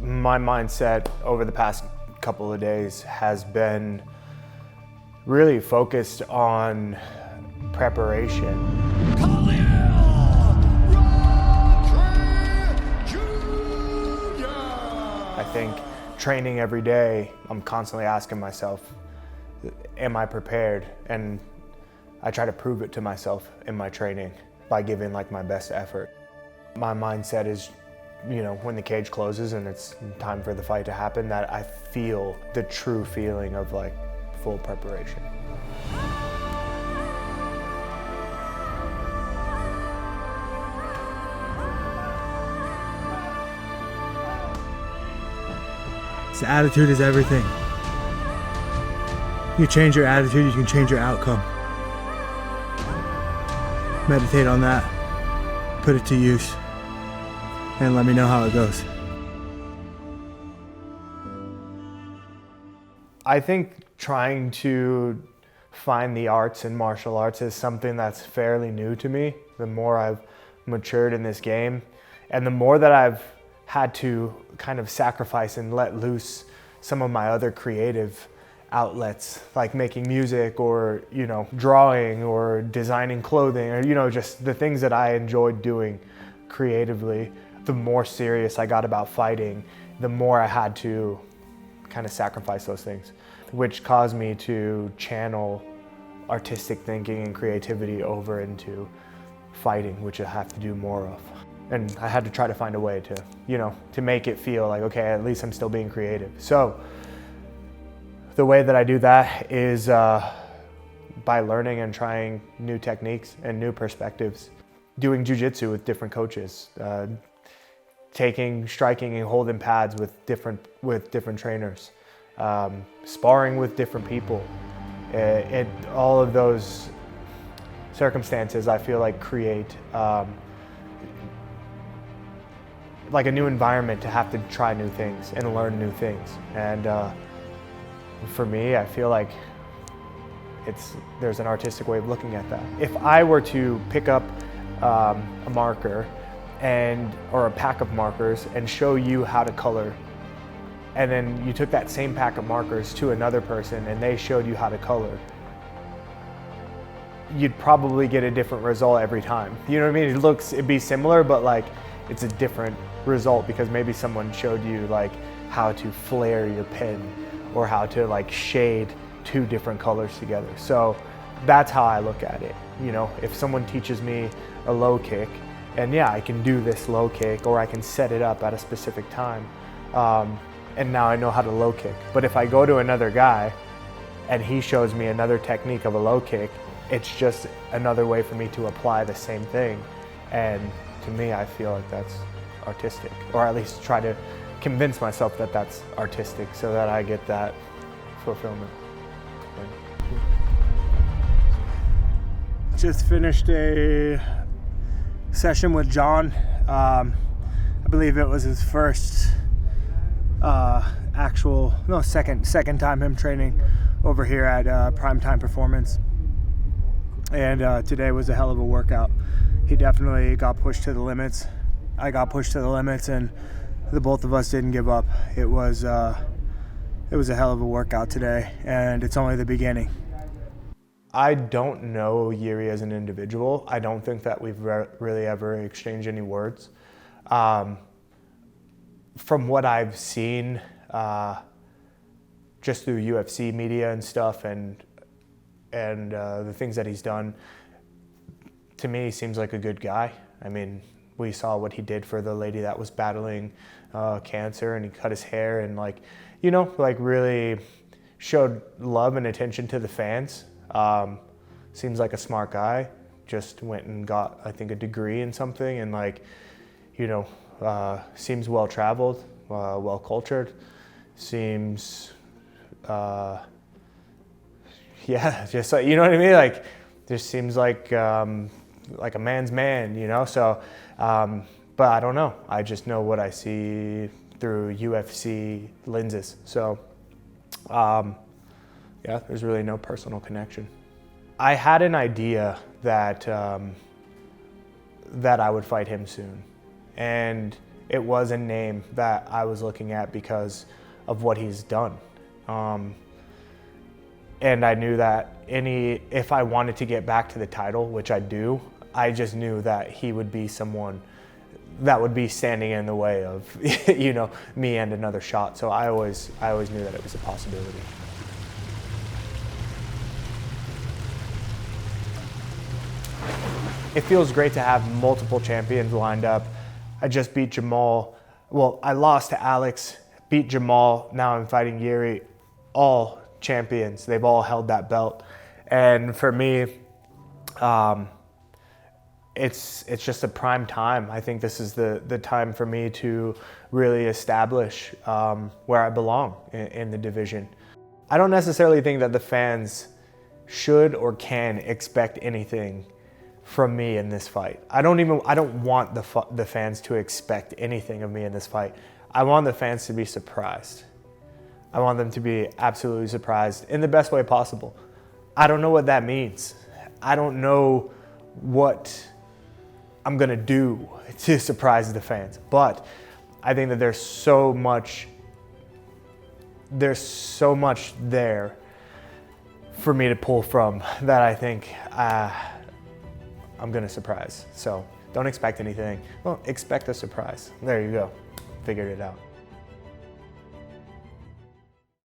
My mindset over the past couple of days has been really focused on preparation. Khalil Rountree Jr. I think training every day, I'm constantly asking myself, am I prepared? And I try to prove it to myself in my training by giving like my best effort. My mindset is, when the cage closes and it's time for the fight to happen, that I feel the true feeling of like full preparation. So attitude is everything. You change your attitude, you can change your outcome. Meditate on that, put it to use, and let me know how it goes. I think trying to find the arts in martial arts is something that's fairly new to me. The more I've matured in this game, and the more that I've had to kind of sacrifice and let loose some of my other creative outlets, like making music or, drawing or designing clothing or, just the things that I enjoyed doing creatively. The more serious I got about fighting, the more I had to kind of sacrifice those things, which caused me to channel artistic thinking and creativity over into fighting, which I have to do more of. And I had to try to find a way to, to make it feel like, okay, at least I'm still being creative. So the way that I do that is by learning and trying new techniques and new perspectives, doing jiu-jitsu with different coaches, striking and holding pads with different trainers, sparring with different people. All of those circumstances, I feel like create like a new environment to have to try new things and learn new things. And for me, I feel like there's an artistic way of looking at that. If I were to pick up a marker or a pack of markers and show you how to color, and then you took that same pack of markers to another person and they showed you how to color, you'd probably get a different result every time. You know what I mean? It'd be similar, but like it's a different result because maybe someone showed you like how to flare your pen or how to like shade two different colors together. So that's how I look at it. If someone teaches me a low kick, and yeah, I can do this low kick or I can set it up at a specific time, and now I know how to low kick. But if I go to another guy and he shows me another technique of a low kick, it's just another way for me to apply the same thing. And to me, I feel like that's artistic, or at least try to convince myself that that's artistic so that I get that fulfillment. Just finished a session with John. I believe it was his first second time him training over here at Primetime Performance. And today was a hell of a workout. He definitely got pushed to the limits. I got pushed to the limits, and the both of us didn't give up. It was a hell of a workout today, and it's only the beginning. I don't know JIRI as an individual. I don't think that we've really ever exchanged any words. From what I've seen, just through UFC media and stuff, and the things that he's done, to me, he seems like a good guy. I mean, we saw what he did for the lady that was battling cancer, and he cut his hair and really showed love and attention to the fans. Seems like a smart guy. Just went and got, I think, a degree in something, and seems well traveled, well cultured. Seems, just like, you know what I mean? Like, just seems like a man's man, So, but I don't know. I just know what I see through UFC lenses. So, there's really no personal connection. I had an idea that I would fight him soon, and it was a name that I was looking at because of what he's done. And I knew that if I wanted to get back to the title, which I do, I just knew that he would be someone that would be standing in the way of, you know, me and another shot. So I always knew that it was a possibility. It feels great to have multiple champions lined up. I just beat Jamal. Well, I lost to Alex, beat Jamal. Now I'm fighting JIRI. All champions. They've all held that belt. And for me, it's just a prime time. I think this is the time for me to really establish where I belong in the division. I don't necessarily think that the fans should or can expect anything from me in this fight. I don't want the fans to expect anything of me in this fight. I want the fans to be surprised. I want them to be absolutely surprised in the best way possible. I don't know what that means. I don't know what I'm gonna do to surprise the fans, but I think that there's so much there for me to pull from that I think I'm gonna surprise. So don't expect anything. Well, expect a surprise. There you go. Figured it out.